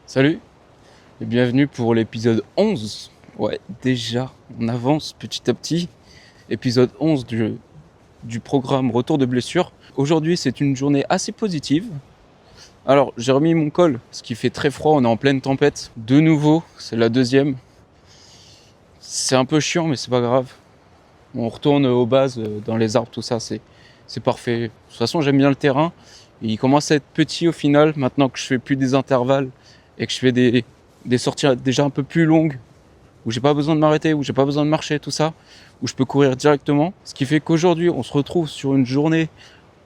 Salut et bienvenue pour l'épisode 11. Ouais, déjà, on avance petit à petit. Épisode 11 du programme Retour de blessure. Aujourd'hui, c'est une journée assez positive. Alors, j'ai remis mon col, parce qu'il fait très froid, on est en pleine tempête. De nouveau, c'est la deuxième. C'est un peu chiant, mais c'est pas grave. On retourne aux bases, dans les arbres, tout ça, c'est parfait. De toute façon, j'aime bien le terrain. Il commence à être petit au final, maintenant que je fais plus des intervalles et que je fais des sorties déjà un peu plus longues, où j'ai pas besoin de m'arrêter, où j'ai pas besoin de marcher, tout ça, où je peux courir directement. Ce qui fait qu'aujourd'hui, on se retrouve sur une journée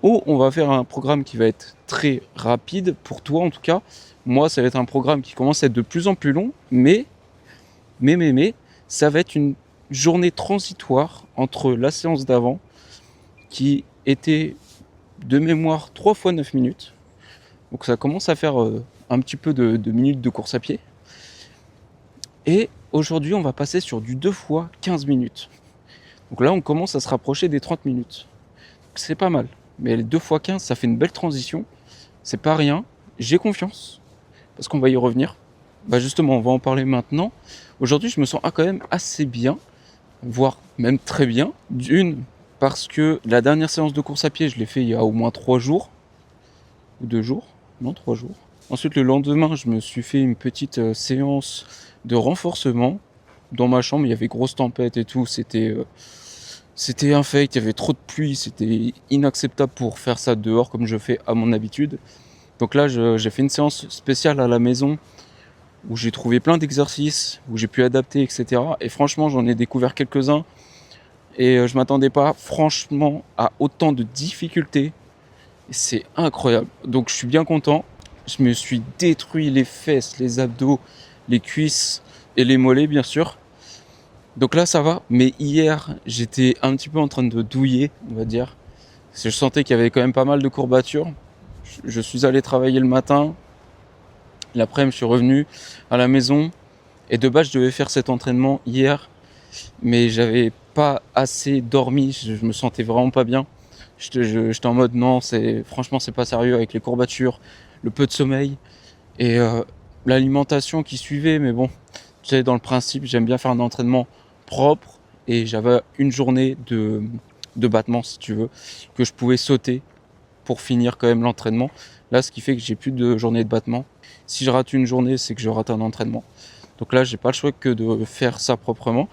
où on va faire un programme qui va être très rapide, pour toi en tout cas. Moi, ça va être un programme qui commence à être de plus en plus long, mais, ça va être une journée transitoire entre la séance d'avant, qui était de mémoire 3 fois 9 minutes. Donc ça commence à faire un petit peu de minutes de course à pied. Et aujourd'hui, on va passer sur du 2 fois 15 minutes. Donc là, on commence à se rapprocher des 30 minutes. Donc c'est pas mal. Mais les 2 fois 15, ça fait une belle transition. C'est pas rien. J'ai confiance. Parce qu'on va y revenir. Bah justement, on va en parler maintenant. Aujourd'hui, je me sens quand même assez bien. Voire même très bien. D'une, parce que la dernière séance de course à pied, je l'ai fait il y a au moins 3 jours. Ou 2 jours. Non, 3 jours. Ensuite, le lendemain, je me suis fait une petite séance de renforcement. Dans ma chambre, il y avait grosse tempête et tout. C'était infect, il y avait trop de pluie. C'était inacceptable pour faire ça dehors comme je fais à mon habitude. Donc là, j'ai fait une séance spéciale à la maison où j'ai trouvé plein d'exercices, où j'ai pu adapter, etc. Et franchement, j'en ai découvert quelques-uns. Et je m'attendais pas, franchement, à autant de difficultés. C'est incroyable. Donc je suis bien content. Je me suis détruit les fesses, les abdos, les cuisses et les mollets, bien sûr. Donc là, ça va. Mais hier, j'étais un petit peu en train de douiller, on va dire. Parce que je sentais qu'il y avait quand même pas mal de courbatures. Je suis allé travailler le matin. L'après-midi, je suis revenu à la maison. Et de base, je devais faire cet entraînement hier. Mais j'avais pas assez dormi. Je me sentais vraiment pas bien. J'étais en mode non, franchement, c'est pas sérieux avec les courbatures, le peu de sommeil et l'alimentation qui suivait. Mais bon, tu sais, dans le principe, j'aime bien faire un entraînement propre et j'avais une journée de battement, si tu veux, que je pouvais sauter pour finir quand même l'entraînement. Là, ce qui fait que j'ai plus de journée de battement. Si je rate une journée, c'est que je rate un entraînement. Donc là, j'ai pas le choix que de faire ça proprement.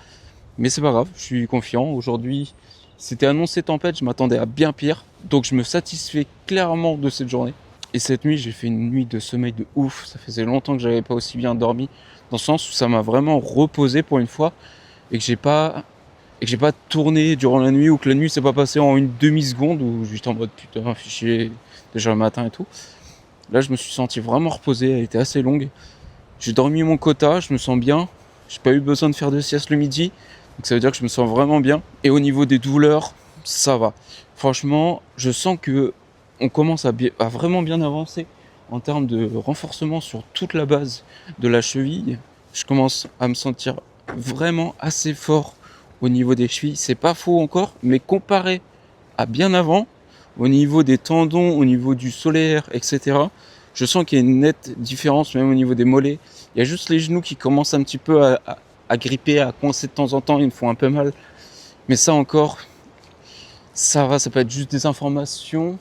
Mais c'est pas grave, je suis confiant. Aujourd'hui, c'était annoncé tempête, je m'attendais à bien pire. Donc je me satisfais clairement de cette journée. Et cette nuit, j'ai fait une nuit de sommeil de ouf. Ça faisait longtemps que j'avais pas aussi bien dormi. Dans le sens où ça m'a vraiment reposé pour une fois. Et que j'ai pas tourné durant la nuit, ou que la nuit s'est pas passée en une demi-seconde, où j'étais en mode putain, fichier, déjà le matin et tout. Là, je me suis senti vraiment reposé, elle était assez longue. J'ai dormi mon quota, je me sens bien. J'ai pas eu besoin de faire de sieste le midi. Donc ça veut dire que je me sens vraiment bien. Et au niveau des douleurs, ça va. Franchement, je sens que on commence à vraiment bien avancer en termes de renforcement sur toute la base de la cheville. Je commence à me sentir vraiment assez fort au niveau des chevilles. C'est pas faux encore, mais comparé à bien avant, au niveau des tendons, au niveau du solaire, etc., je sens qu'il y a une nette différence, même au niveau des mollets. Il y a juste les genoux qui commencent un petit peu à gripper, à coincer de temps en temps, ils me font un peu mal. Mais ça encore, ça va, ça peut être juste des informations.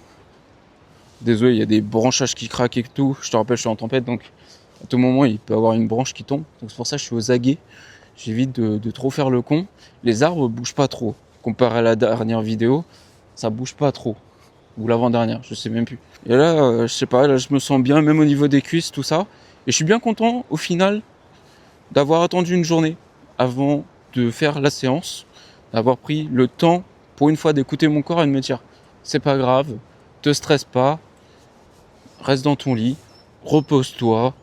Désolé, il y a des branchages qui craquent et tout. Je te rappelle, je suis en tempête, donc à tout moment, il peut y avoir une branche qui tombe. Donc c'est pour ça que je suis aux aguets. J'évite de trop faire le con. Les arbres bougent pas trop. Comparé à la dernière vidéo, ça bouge pas trop. Ou l'avant-dernière, je sais même plus. Et là, je sais pas, là je me sens bien, même au niveau des cuisses, tout ça. Et je suis bien content, au final, d'avoir attendu une journée avant de faire la séance, d'avoir pris le temps, pour une fois, d'écouter mon corps et de me dire, c'est pas grave, te stresse pas, reste dans ton lit, repose-toi,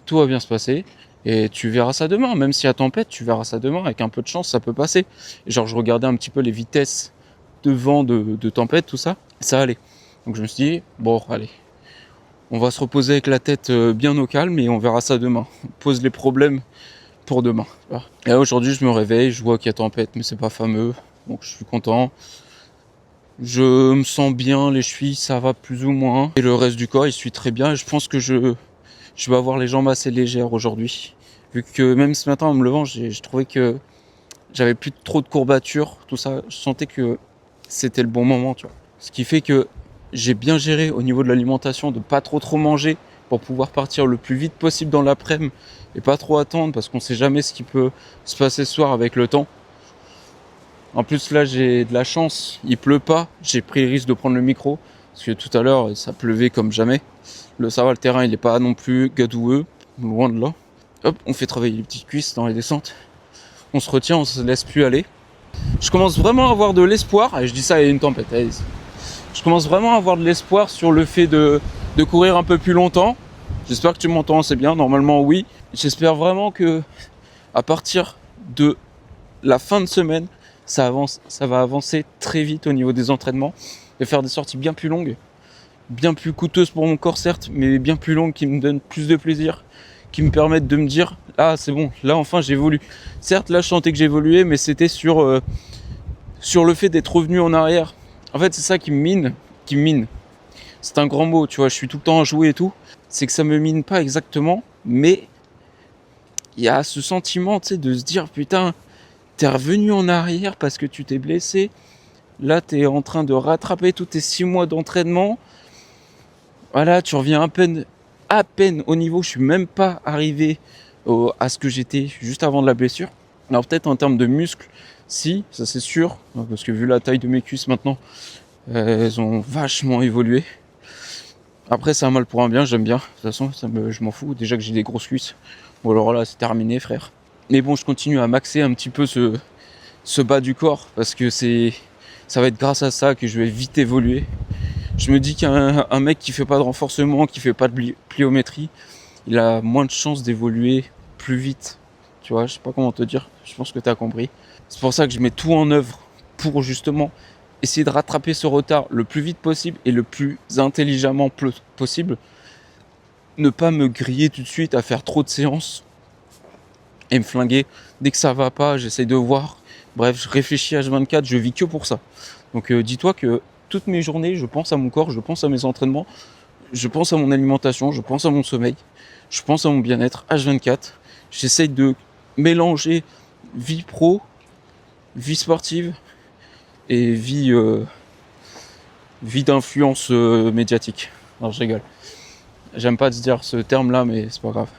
tout va bien se passer. Et tu verras ça demain, même s'il y a tempête, tu verras ça demain, avec un peu de chance, ça peut passer. Et genre, je regardais un petit peu les vitesses de vent, de tempête, tout ça, ça allait. Donc je me suis dit, bon, allez, on va se reposer avec la tête bien au calme et on verra ça demain. On pose les problèmes pour demain. Et là, aujourd'hui, je me réveille, je vois qu'il y a tempête, mais c'est pas fameux, donc je suis content. Je me sens bien, les chevilles, ça va plus ou moins. Et le reste du corps, il suit très bien. Et je pense que je je vais avoir les jambes assez légères aujourd'hui. Vu que même ce matin en me levant, je trouvais que j'avais plus trop de courbatures, tout ça. Je sentais que c'était le bon moment, tu vois. Ce qui fait que j'ai bien géré au niveau de l'alimentation de pas trop manger pour pouvoir partir le plus vite possible dans l'après-midi et pas trop attendre parce qu'on sait jamais ce qui peut se passer ce soir avec le temps. En plus là j'ai de la chance, il pleut pas, j'ai pris le risque de prendre le micro parce que tout à l'heure ça pleuvait comme jamais. Ça va, le terrain il est pas non plus gadoueux, loin de là. Hop, on fait travailler les petites cuisses dans les descentes. On se retient, on se laisse plus aller. Je commence vraiment à avoir de l'espoir, et je dis ça, il y a une tempête. Je commence vraiment à avoir de l'espoir sur le fait de courir un peu plus longtemps. J'espère que tu m'entends, c'est bien, normalement oui. J'espère vraiment que à partir de la fin de semaine, ça va avancer très vite au niveau des entraînements et faire des sorties bien plus longues, bien plus coûteuses pour mon corps certes, mais bien plus longues qui me donnent plus de plaisir, qui me permettent de me dire ah c'est bon, là enfin j'évolue. Certes là je sentais que j'évoluais, mais c'était sur le fait d'être revenu en arrière. En fait c'est ça qui me mine. C'est un grand mot, tu vois, je suis tout le temps à jouer et tout. C'est que ça me mine pas exactement, mais il y a ce sentiment, tu sais, de se dire putain, t'es revenu en arrière parce que tu t'es blessé. Là, t'es en train de rattraper tous tes 6 mois d'entraînement. Voilà, tu reviens à peine au niveau. Je suis même pas arrivé à ce que j'étais juste avant de la blessure. Alors peut-être en termes de muscles, si, ça c'est sûr. Parce que vu la taille de mes cuisses maintenant, elles ont vachement évolué. Après, c'est un mal pour un bien, j'aime bien. De toute façon, je m'en fous. Déjà que j'ai des grosses cuisses. Bon alors là, c'est terminé, frère. Mais bon, je continue à maxer un petit peu ce bas du corps. Parce que ça va être grâce à ça que je vais vite évoluer. Je me dis qu'un mec qui fait pas de renforcement, qui fait pas de pliométrie, il a moins de chances d'évoluer plus vite. Tu vois, je sais pas comment te dire. Je pense que tu as compris. C'est pour ça que je mets tout en œuvre pour justement essayer de rattraper ce retard le plus vite possible et le plus intelligemment possible. Ne pas me griller tout de suite à faire trop de séances et me flinguer. Dès que ça va pas, j'essaye de voir. Bref, je réfléchis H24, je vis que pour ça. Donc dis-toi que toutes mes journées, je pense à mon corps, je pense à mes entraînements, je pense à mon alimentation, je pense à mon sommeil, je pense à mon bien-être H24. J'essaye de mélanger vie pro, vie sportive et vie d'influence médiatique. Alors je rigole. J'aime pas te dire ce terme-là, mais c'est pas grave.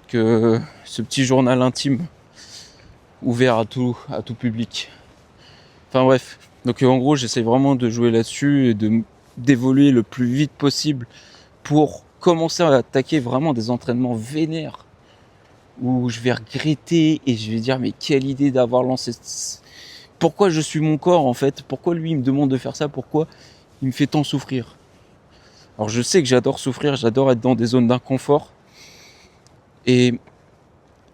Que ce petit journal intime ouvert à tout public. Enfin bref. Donc en gros, j'essaie vraiment de jouer là-dessus et d'évoluer le plus vite possible pour commencer à attaquer vraiment des entraînements vénères où je vais regretter et je vais dire mais quelle idée d'avoir lancé. Pourquoi je suis mon corps en fait? Pourquoi lui il me demande de faire ça? Pourquoi il me fait tant souffrir? Alors je sais que j'adore souffrir, j'adore être dans des zones d'inconfort. Et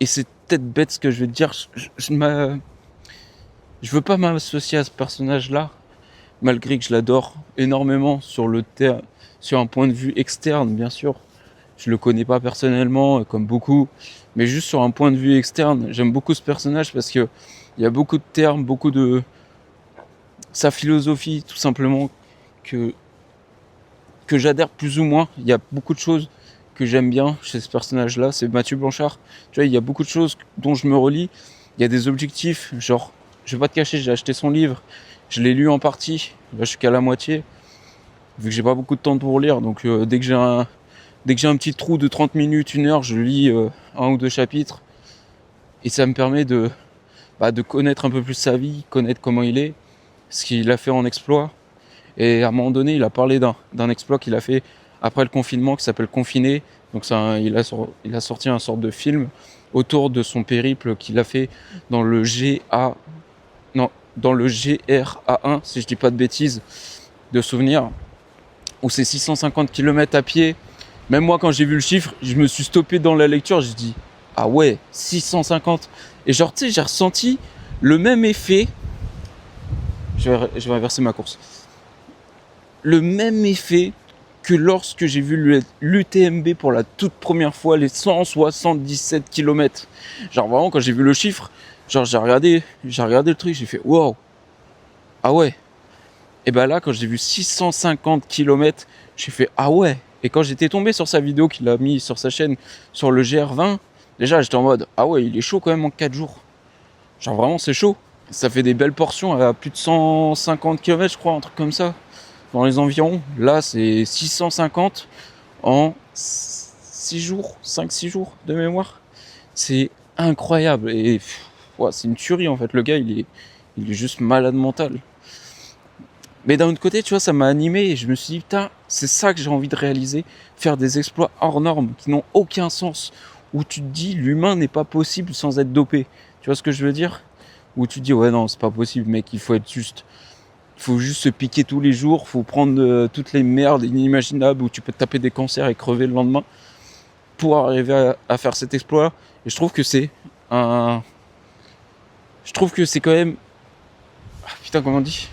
c'est peut-être bête ce que je vais te dire. Je veux pas m'associer à ce personnage-là, malgré que je l'adore énormément sur un point de vue externe, bien sûr. Je le connais pas personnellement, comme beaucoup, mais juste sur un point de vue externe, j'aime beaucoup ce personnage parce que il y a beaucoup de termes, beaucoup de sa philosophie, tout simplement, que j'adhère plus ou moins. Il y a beaucoup de choses que j'aime bien chez ce personnage-là, c'est Mathieu Blanchard. Tu vois, il y a beaucoup de choses dont je me relie. Il y a des objectifs, genre, je vais pas te cacher, j'ai acheté son livre, je l'ai lu en partie, là je suis qu'à la moitié, vu que j'ai pas beaucoup de temps pour lire, donc dès que j'ai un petit trou de 30 minutes, 1 heure, je lis 1 ou 2 chapitres, et ça me permet de connaître un peu plus sa vie, connaître comment il est, ce qu'il a fait en exploit. Et à un moment donné, il a parlé d'un exploit qu'il a fait après le confinement, qui s'appelle Confiné. Donc il a sorti un sorte de film autour de son périple qu'il a fait dans le GRA1, si je dis pas de bêtises, de souvenir, où c'est 650 km à pied. Même moi, quand j'ai vu le chiffre, je me suis stoppé dans la lecture, j'ai dit ah ouais, 650. Et genre, tu sais, j'ai ressenti le même effet. Je vais inverser ma course. Le même effet que lorsque j'ai vu l'UTMB pour la toute première fois, les 177 km. Genre vraiment, quand j'ai vu le chiffre, genre j'ai regardé le truc, j'ai fait wow. Ah ouais. Et ben là, quand j'ai vu 650 km, j'ai fait ah ouais. Et quand j'étais tombé sur sa vidéo qu'il a mis sur sa chaîne sur le GR20, déjà j'étais en mode ah ouais, il est chaud quand même en 4 jours. Genre vraiment c'est chaud. Ça fait des belles portions à plus de 150 km je crois, un truc comme ça, dans les environs. Là c'est 650 en 6 jours, 5-6 jours de mémoire. C'est incroyable et ouais, c'est une tuerie en fait. Le gars il est juste malade mental. Mais d'un autre côté, tu vois, ça m'a animé et je me suis dit, putain, c'est ça que j'ai envie de réaliser, faire des exploits hors normes qui n'ont aucun sens, où tu te dis, l'humain n'est pas possible sans être dopé. Tu vois ce que je veux dire? Où tu te dis, ouais, non, c'est pas possible, mec, il faut être juste. Il faut juste se piquer tous les jours, il faut prendre toutes les merdes inimaginables où tu peux te taper des cancers et crever le lendemain pour arriver à faire cet exploit. Et je trouve que c'est un. Je trouve que c'est quand même. Ah, putain, comment on dit?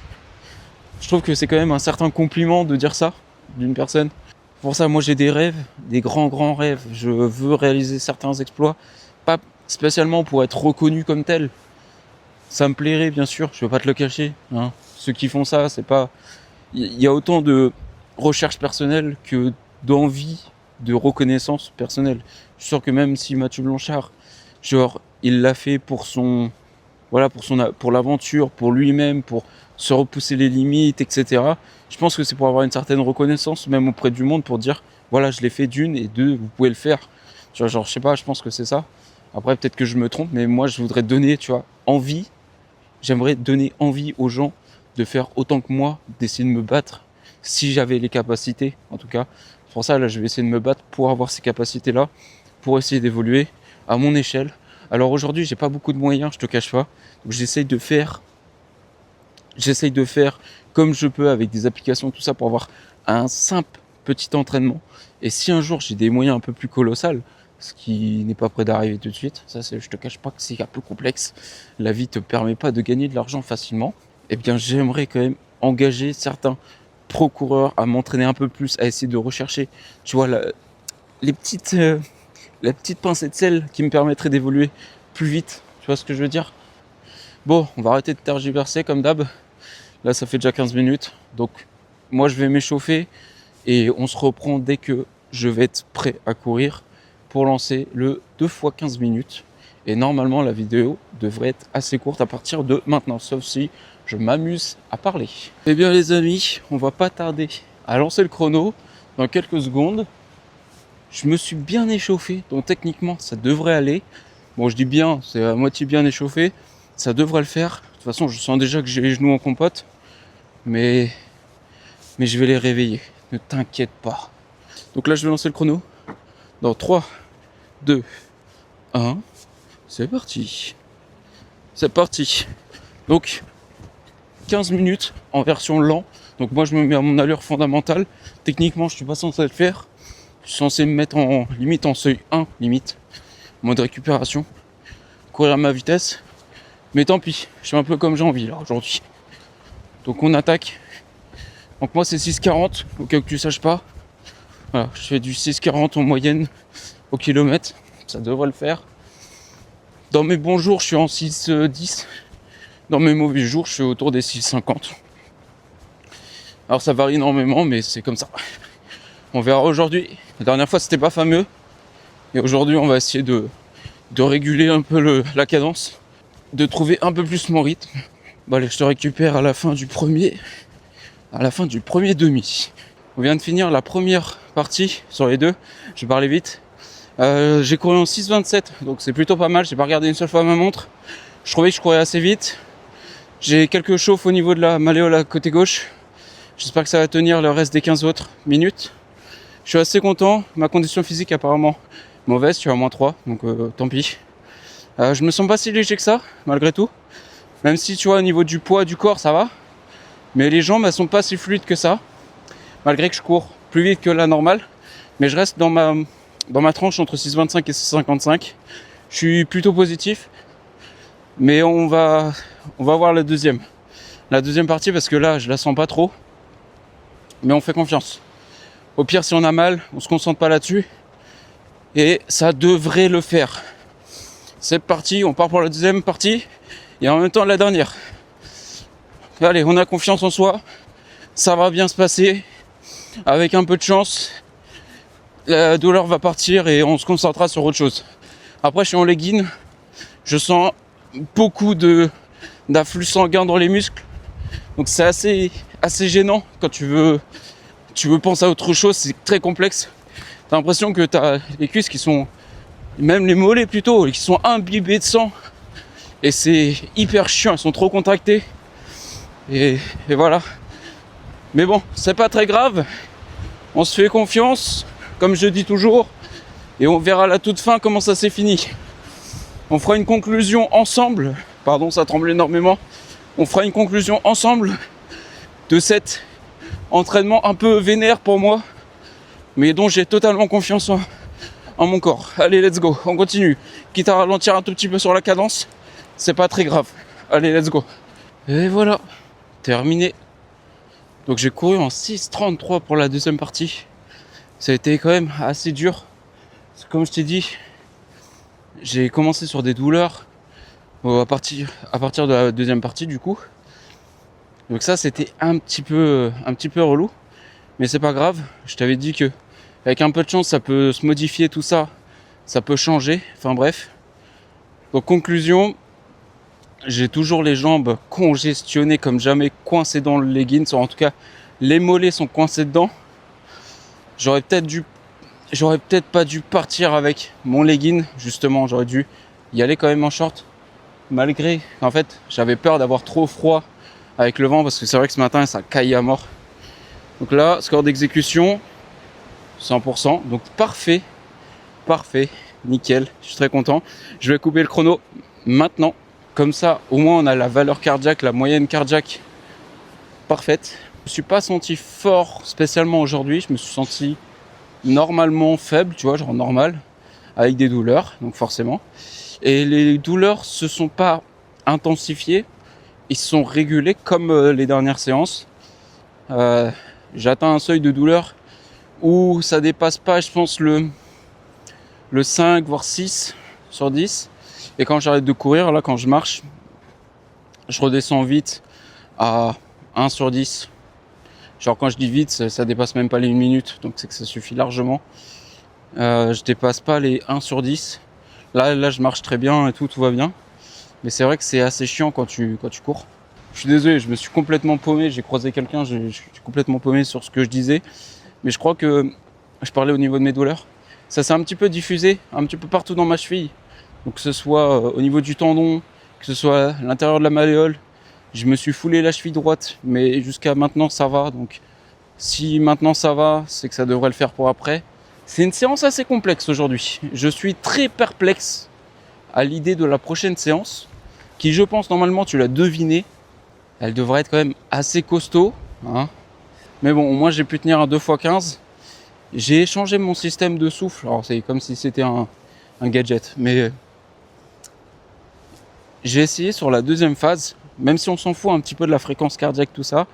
Je trouve que c'est quand même un certain compliment de dire ça d'une personne. Pour ça, moi j'ai des rêves, des grands rêves. Je veux réaliser certains exploits, pas spécialement pour être reconnu comme tel. Ça me plairait bien sûr, je ne vais pas te le cacher. Hein. Ceux qui font ça, c'est pas. Il y a autant de recherche personnelle que d'envie de reconnaissance personnelle. Je suis sûr que même si Mathieu Blanchard, genre, il l'a fait pour son. Voilà, pour l'aventure, pour lui-même, pour se repousser les limites, etc. Je pense que c'est pour avoir une certaine reconnaissance, même auprès du monde, pour dire, voilà, je l'ai fait d'une, et deux, vous pouvez le faire. Tu vois, genre, je sais pas, je pense que c'est ça. Après, peut-être que je me trompe, mais moi, je voudrais donner, tu vois, envie. J'aimerais donner envie aux gens de faire autant que moi, d'essayer de me battre, si j'avais les capacités, en tout cas. C'est pour ça, là, je vais essayer de me battre pour avoir ces capacités-là, pour essayer d'évoluer à mon échelle. Alors aujourd'hui, j'ai pas beaucoup de moyens, je te cache pas. Donc j'essaye de faire comme je peux avec des applications, tout ça, pour avoir un simple petit entraînement. Et si un jour j'ai des moyens un peu plus colossaux, ce qui n'est pas près d'arriver tout de suite, ça je te cache pas que c'est un peu complexe, la vie te permet pas de gagner de l'argent facilement, eh bien j'aimerais quand même engager certains procureurs à m'entraîner un peu plus, à essayer de rechercher, tu vois, la petite pincée de sel qui me permettrait d'évoluer plus vite. Tu vois ce que je veux dire? Bon, on va arrêter de tergiverser comme d'hab. Là, ça fait déjà 15 minutes. Donc, moi, je vais m'échauffer et on se reprend dès que je vais être prêt à courir pour lancer le 2 x 15 minutes. Et normalement, la vidéo devrait être assez courte à partir de maintenant, sauf si je m'amuse à parler. Eh bien, les amis, on va pas tarder à lancer le chrono dans quelques secondes. Je me suis bien échauffé, donc techniquement, ça devrait aller. Bon, je dis bien, c'est à moitié bien échauffé. Ça devrait le faire. De toute façon, je sens déjà que j'ai les genoux en compote. Mais je vais les réveiller. Ne t'inquiète pas. Donc là, je vais lancer le chrono. Dans 3, 2, 1. C'est parti. C'est parti. Donc, 15 minutes en version lent. Donc moi, je me mets à mon allure fondamentale. Techniquement, je suis pas censé le faire. Je suis censé me mettre en limite en seuil 1, limite. Mode récupération. Courir à ma vitesse. Mais tant pis, je suis un peu comme j'ai envie là aujourd'hui. Donc on attaque. Donc moi c'est 6,40, au cas où tu saches pas. Voilà, je fais du 6,40 en moyenne au kilomètre. Ça devrait le faire. Dans mes bons jours, je suis en 6,10. Dans mes mauvais jours, je suis autour des 6,50. Alors ça varie énormément, mais c'est comme ça. On verra aujourd'hui. La dernière fois c'était pas fameux. Et aujourd'hui on va essayer de réguler un peu la cadence. De trouver un peu plus mon rythme. Bon allez, je te récupère à la fin du premier demi. On vient de finir la première partie sur les deux. Je vais parler vite. J'ai couru en 6,27, donc c'est plutôt pas mal. J'ai pas regardé une seule fois ma montre. Je trouvais que je courais assez vite. J'ai quelques chauffes au niveau de la malléole à côté gauche. J'espère que ça va tenir le reste des 15 autres minutes. Je suis assez content. Ma condition physique apparemment mauvaise, tu vois, -3, donc tant pis. Je me sens pas si léger que ça, malgré tout. Même si, tu vois, au niveau du poids du corps, ça va. Mais les jambes, elles sont pas si fluides que ça. Malgré que je cours plus vite que la normale. Mais je reste dans ma tranche entre 6,25 et 6,55. Je suis plutôt positif. Mais on va voir la deuxième partie, parce que là, je la sens pas trop. Mais on fait confiance. Au pire, si on a mal, on se concentre pas là-dessus. Et ça devrait le faire. C'est parti, on part pour la deuxième partie. Et en même temps, la dernière. Allez, on a confiance en soi. Ça va bien se passer. Avec un peu de chance, la douleur va partir et on se concentrera sur autre chose. Après, je suis en legging, je sens beaucoup d'afflux sanguin dans les muscles, donc c'est assez gênant quand tu veux penser à autre chose, c'est très complexe. T'as l'impression que t'as les cuisses qui sont, même les mollets plutôt, qui sont imbibés de sang, et c'est hyper chiant, elles sont trop contractées, et voilà. Mais bon, c'est pas très grave, on se fait confiance, comme je dis toujours, et on verra à la toute fin comment ça s'est fini. On fera une conclusion ensemble, pardon, ça tremble énormément, on fera une conclusion ensemble de cet entraînement un peu vénère pour moi, mais dont j'ai totalement confiance en mon corps. Allez, let's go, on continue. Quitte à ralentir un tout petit peu sur la cadence, c'est pas très grave. Allez, let's go. Et voilà, terminé. Donc j'ai couru en 6,33 pour la deuxième partie. Ça a été quand même assez dur. Comme je t'ai dit, j'ai commencé sur des douleurs à partir de la deuxième partie du coup. Donc ça c'était un petit peu relou. Mais c'est pas grave. Je t'avais dit que avec un peu de chance ça peut se modifier tout ça. Ça peut changer. Enfin bref. Donc conclusion. J'ai toujours les jambes congestionnées comme jamais, coincées dans le leggings. En tout cas, les mollets sont coincés dedans. J'aurais peut-être pas dû partir avec mon legging. Justement, j'aurais dû y aller quand même en short. Malgré qu'en fait, j'avais peur d'avoir trop froid avec le vent. Parce que c'est vrai que ce matin, ça caillait à mort. Donc là, score d'exécution, 100%. Donc parfait. Nickel. Je suis très content. Je vais couper le chrono maintenant. Comme ça, au moins, on a la valeur cardiaque, la moyenne cardiaque parfaite. Je me suis pas senti fort spécialement aujourd'hui. Je me suis senti normalement faible, tu vois, genre normal, avec des douleurs, donc forcément. Et les douleurs se sont pas intensifiées. Ils se sont régulés comme les dernières séances. J'ai atteint un seuil de douleur où ça dépasse pas, je pense, le 5, voire 6 sur 10. Et quand j'arrête de courir, là, quand je marche, je redescends vite à 1 sur 10. Genre quand je dis vite, ça dépasse même pas les 1 minute, donc c'est que ça suffit largement. Je dépasse pas les 1 sur 10. Là, je marche très bien et tout va bien. Mais c'est vrai que c'est assez chiant quand tu cours. Je suis désolé, je me suis complètement paumé. J'ai croisé quelqu'un, je suis complètement paumé sur ce que je disais. Mais je crois que je parlais au niveau de mes douleurs. Ça s'est un petit peu diffusé, un petit peu partout dans ma cheville. Donc que ce soit au niveau du tendon, que ce soit à l'intérieur de la malléole. Je me suis foulé la cheville droite, mais jusqu'à maintenant ça va. Donc si maintenant ça va, c'est que ça devrait le faire pour après. C'est une séance assez complexe aujourd'hui. Je suis très perplexe à l'idée de la prochaine séance, qui je pense normalement, tu l'as deviné, elle devrait être quand même assez costaud. Hein. Mais bon, au moins j'ai pu tenir un 2x15. J'ai changé mon système de souffle. Alors c'est comme si c'était un gadget, mais j'ai essayé sur la deuxième phase, même si on s'en fout un petit peu de la fréquence cardiaque, tout ça,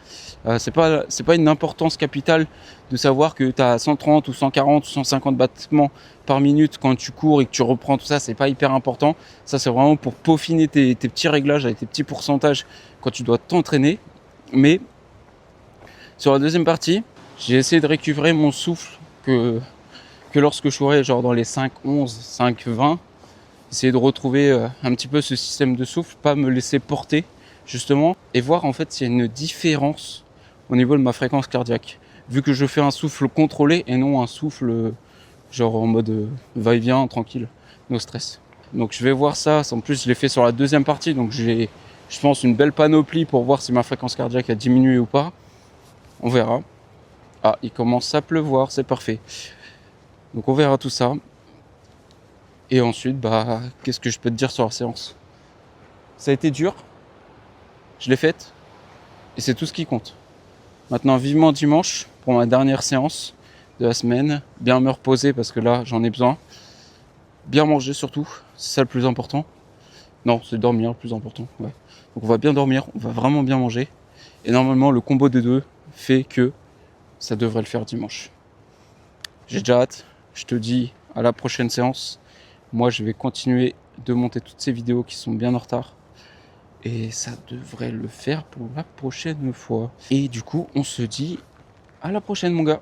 c'est pas une importance capitale de savoir que tu as 130 ou 140 ou 150 battements par minute quand tu cours et que tu reprends tout ça, c'est pas hyper important. Ça, c'est vraiment pour peaufiner tes petits réglages avec tes petits pourcentages quand tu dois t'entraîner. Mais sur la deuxième partie, j'ai essayé de récupérer mon souffle que lorsque je courais genre dans les 5-11, 5-20, essayer de retrouver un petit peu ce système de souffle, pas me laisser porter justement, et voir en fait s'il y a une différence au niveau de ma fréquence cardiaque. Vu que je fais un souffle contrôlé et non un souffle genre en mode va-et-vient, tranquille, no stress. Donc je vais voir ça, en plus je l'ai fait sur la deuxième partie, donc j'ai, je pense, une belle panoplie pour voir si ma fréquence cardiaque a diminué ou pas. On verra. Ah, il commence à pleuvoir, c'est parfait. Donc on verra tout ça. Et ensuite, qu'est-ce que je peux te dire sur la séance ? Ça a été dur, je l'ai faite, et c'est tout ce qui compte. Maintenant, vivement dimanche, pour ma dernière séance de la semaine, bien me reposer, parce que là, j'en ai besoin. Bien manger surtout, c'est ça le plus important. Non, c'est dormir le plus important, ouais. Donc on va bien dormir, on va vraiment bien manger. Et normalement, le combo des deux fait que ça devrait le faire dimanche. J'ai déjà hâte, je te dis à la prochaine séance. Moi, je vais continuer de monter toutes ces vidéos qui sont bien en retard. Et ça devrait le faire pour la prochaine fois. Et du coup, on se dit à la prochaine, mon gars.